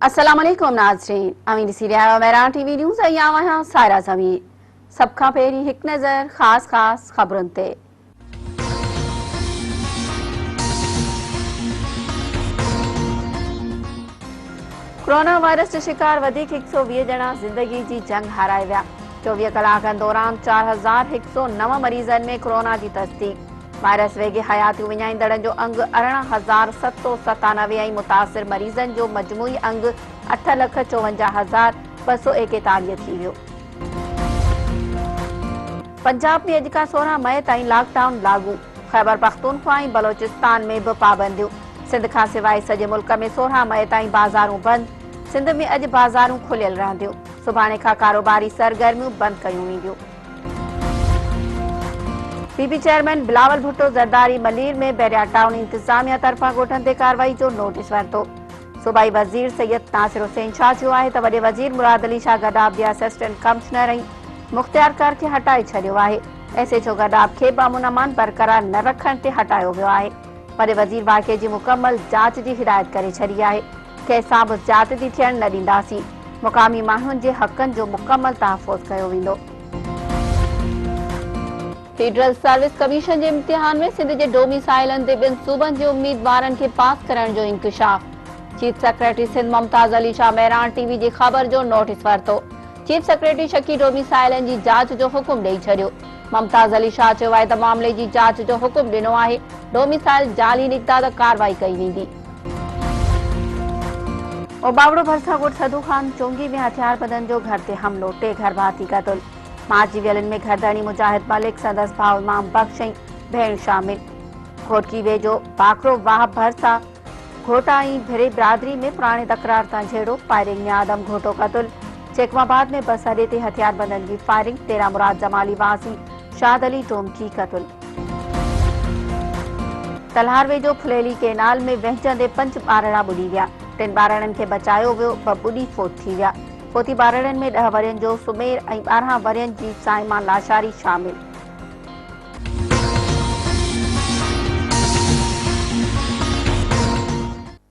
अस्सलाम वालेकुम नाज़रीन, अमीर सीरिया मेरान टीवी न्यूज़ आया सायरा ज़मीर। सबका पेरी हिक नज़र खास खबरुन ते। कोरोना वायरस के शिकार वधीक 120 ॼणा ज़िंदगी जी जंग हाराए विया। 24 कलाकनि दौरान 4109 मरीज़नि में कोरोना की तस्दीक। वायरस वेगे हयातियूं विञाईंदड़नि जो अंग 18,797 ऐं मुतासिर मरीज़नि जो मजमूई अंग 8,54,241 थी वियो। पंजाब में अॼु खां 16 मई ताईं लॉकडाउन लागू। खैबर पख्तूनख्वा ऐं बलोचिस्तान में भी पाबंदियूं। सिंध खां सवाइ सॼे मुल्क में 16 मई ताईं बाज़ारूं बंद। सिंध में अॼु बाज़ारूं खुलियल रहंदियूं। सुभाणे खां कारोबारी सरगर्मियूं बंद कयूं वेंदियूं। पीपी चेयरमैन बिलावल भुट्टो ज़रदारी मलीर में बैरिया टाउन इंतजामिया तरफां ॻोठनि ते कार्रवाई जो नोटिस वरितो। सूबाई वज़ीर सैयद नासिर हुसैन शाह चयो आहे त वॾे वज़ीर मुराद अली शाह गडाब जे असिस्टेंट कमिश्नर ऐं मुख्तियार कर खे हटाए छॾियो आहे। SHO गडाब खे बामुनमान बरक़रार न रखण ते हटायो वियो आहे। वॾे वज़ीर वाक़े जी मुकमल जांच जी हिदायत करे छॾी आहे। कंहिंसां बि ज्यादती थियण न ॾींदासीं। मुक़ामी माण्हुनि जे हक़नि जो मुकमल तहफ़ुज़ कयो वेंदो। फेडरल सर्विस कमीशन जे इम्तिहान में सिंध जे डोमिसाइलनि ते ॿिनि सूबनि जे उम्मीदवारनि खे पास करण जो इंकशाफ। चीफ सेक्रेटरी सिंध मुमताज अली शाह मेरान टीवी जी ख़बर जो नोटिस वरितो। चीफ सेक्रेटरी शकी डोमिसाइलनि जी जांच जो हुकुम ॾेई छॾियो। मुमताज अली शाह चयो आहे त मामले जी जांच जो हुकुम ॾिनो आहे। डोमिसाइल जाली निकिता त कार्रवाई कई वेंदी। ओबावड़ो भरसा ॻोठ सदू खान चोंगी में हथियारबंदनि जो घर ते हमलो। 3 घर भाती क़तल। मार्ची वियलनि में घरधणी मुजाहिद मलिक संदसि भाउ इमाम बख्श ऐं भेण शामिल। घोटकी वेझो बाकरो वाह भरसा घोटा ऐं भिरे बिरादरी में पुराणे तकरार तां झेड़ो। फायरिंग में आदम घोटो क़तल। चेकमाबाद में बस अड्डे ते हथियारबंदनि की फायरिंग। 13 मुराद जमाली वासी शाद अली टोमकी क़तल। तलहार वेझो फुलेली केनाल में वहिंजंदे 5 ॿारड़ा ॿुॾी विया। 3 ॿारड़नि खे बचायो वियो, 2 ॿुॾी फोत थी विया। फोती ॿारड़नि में 10 वरियनि जो सुमेर ऐं 12 वरियनि जी साइमा लाशारी शामिल।